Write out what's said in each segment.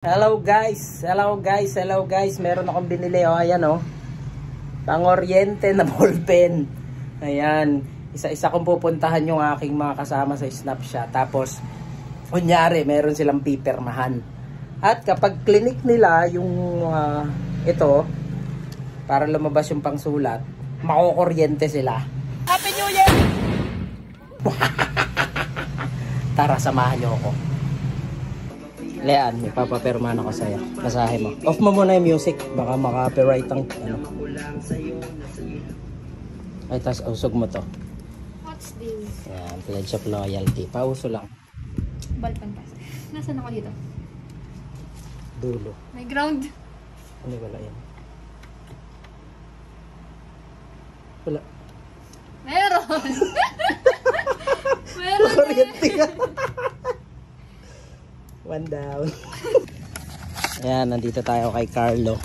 Hello guys, meron akong binili ayan pang-oriente na ballpen. Ayan, isa-isa kong pupuntahan yung aking mga kasama sa Snapchat. Tapos, kunyari, meron silang pipirmahan. At kapag clinic nila yung ito, para lumabas yung pangsulat, makukuryente sila. Happy New Year! Tara, samahan nyo ako. Lean, ipapapirmahan ako sa'yo. Basahe mo. Off mo muna yung music. Baka maka-copyright ang Ay, tas usog mo to. What's this? Ayan, pledge of loyalty. Pauso lang. Balpan pass. Nasaan ako dito? Dulo. May ground. Ano wala yan? Wala. Meron! Meron Kuryente ka. One down. Ayan, nandito tayo kay Carlo.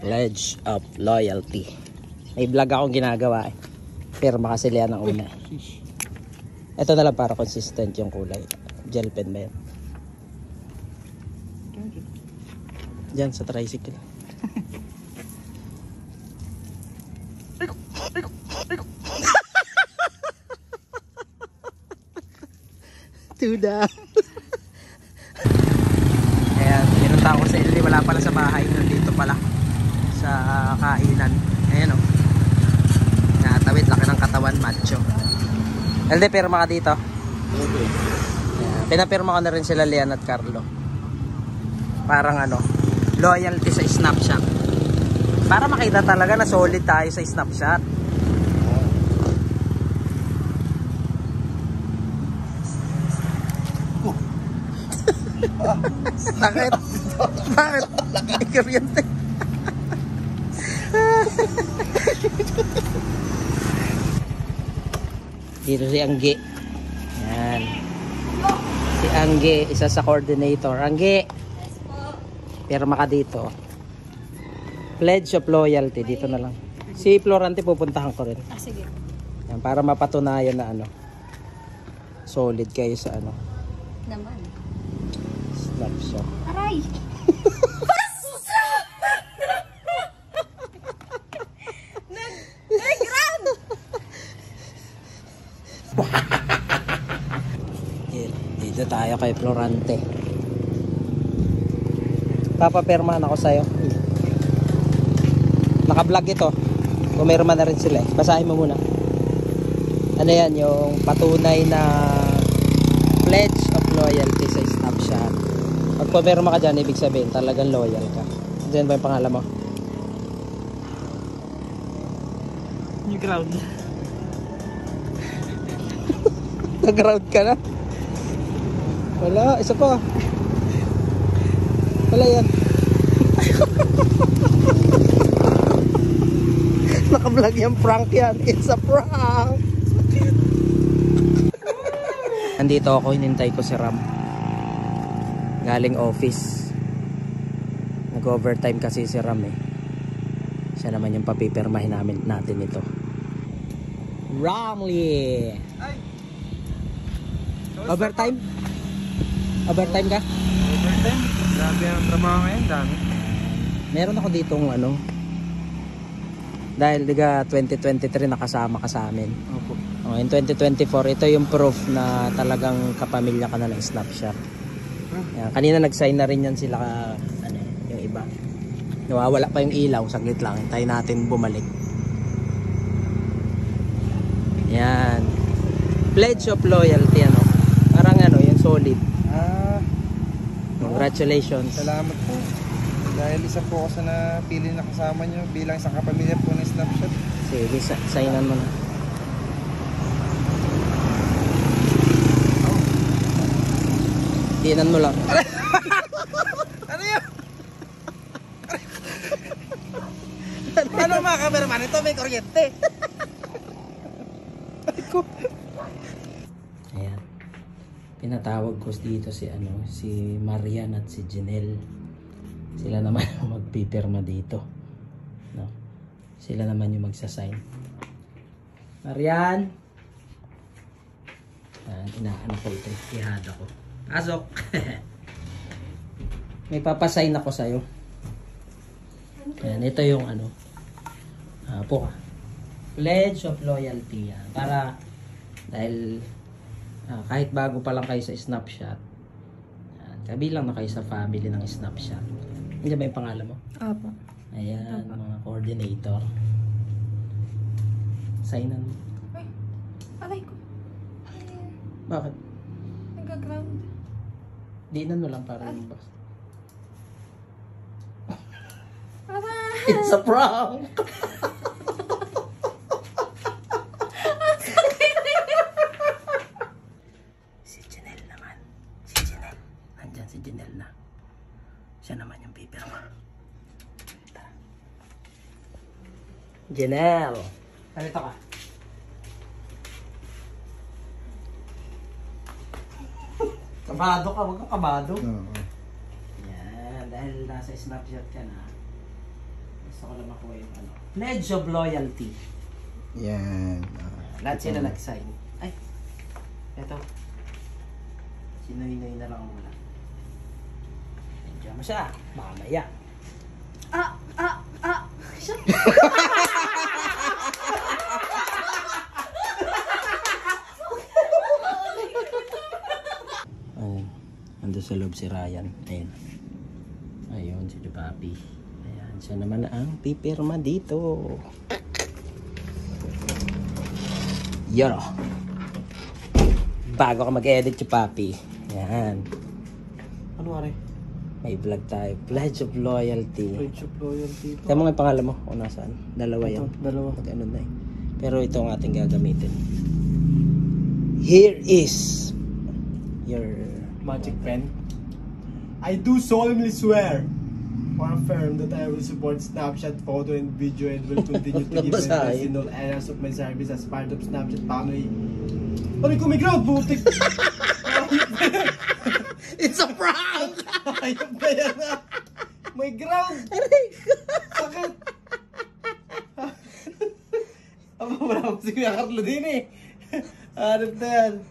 Pledge of loyalty. May vlog akong ginagawa eh. Pirma kasi liyan ang una. Ito na lang para consistent yung kulay. Gel pen ba yan? Diyan sa tricycle. Tuda. Ayan, pinunta ko sa LD. Wala pala sa bahay. Nandito pala sa kainan. Ayan natawid, laki ng katawan, macho. LD, pirma ka dito. Ayan, pinapirma ko na rin sila Lian at Carlo. Parang loyalty sa Snapchat. Para makita talaga na solid tayo sa Snapchat. Bakit? Bakit? May kuryente. Dito si Angge. Yan. Si Angge, isa sa coordinator. Angge, pirma ka dito. Pledge of loyalty. Dito na lang. Si Florante pupuntahan ko rin. Sige. Yan, para mapatunayan na solid kayo sa Naman. Snapchat. Aray! Nag-ground! Dito tayo kay Florante. Papapirmahan ako sa'yo. Naka-vlog ito. Pumirma na rin sila. Basahin mo muna. Ano yan? Yung patunay na pledge of loyalty sa Snapchat. Pag pumirma ka dyan, ibig sabihin talagang loyal ka. Diyan ba yung pangalan mo? New ground. Nag-ground ka na? Wala, isa pa. Wala yan. Naka-vlog yung prank yan. It's a prank. Nandito ako, hinintay ko si Ram. Galing office. Nag-overtime kasi si Ram eh. Siya naman yung papipirmahin natin ito. Ramly! Overtime? Overtime ka? Overtime? Grabe ang trabaho ngayon, dami. Meron ako ditong dahil diga 2023 nakasama ka sa amin. Opo. In 2024, ito yung proof na talagang kapamilya ka na ng Snapchat. Yan, kanina nag-sign na rin yan sila yung iba. Nawawala pa yung ilaw, saglit lang. Hintayin natin bumalik. Yan. Pledge of loyalty Parang yung solid. Congratulations. Salamat po. Dahil isa po ako sa napili na kasama nyo bilang isang kapamilya po ng Snapchat. Sige, signan mo na. Dinan mo lang. Ano yun? Ano mga cameraman? Ito may kuryente. Ayan. Pinatawag ko dito si Marian at si Janelle. Sila naman yung magpipirma dito. Sila naman yung magsasign. Marian! Inaano ko ito. Ihada ko. Pasok! May papasign ako sa'yo. Ayan, ito yung ano. Po ka. Pledge of loyalty yan. Para, dahil kahit bago pa lang kayo sa Snapchat, kabilang na kayo sa family ng Snapchat. Hindi ba yung pangalan mo? Opo. Ayan, mga coordinator. Signan mo. Ay, aray ko. Bakit? Nag-ground. Dinan mo lang para yung box. Aray! It's a prank! Si Janelle naman. Si Janelle. Nandyan si Janelle na. Siya naman yung pipirma. Janelle! Halito ka. Kabado ka, huwag kang kabado. Oo. Yan, dahil nasa Snapchat ka na, gusto ko lang makuha yung ano. Pledge of loyalty. Yan. Lahat sila nag-sign. Ay, eto. Sinoy-noy na lang ang wala. Nandiyan mo siya, mamaya. Siya. Ayun, ando sa loob si Ryan. Ayun. Ayun, si Papi. Ayan, siya naman ang pipirma dito. Yoro. Bago ka mag-edit si Papi. Ayan. Ano are? May vlog tayo. Pledge of loyalty. Pledge of loyalty. Kaya mo nga yung pangalan mo kung nasaan. Dalawa yan. Dalawa. Mag-ano na eh. Pero ito ang ating gagamitin. Here is your Magic pen. I do solemnly swear or affirm that I will support Snapchat photo and video and will continue to give my Basahin. in all areas of my service as part of Snapchat family. Ano ko may ground, butik! It's a prank! Ayun ba yan ah? May ground! Sakit! Aba, wala ko si Kuya Carlo din eh. Hanap na yan.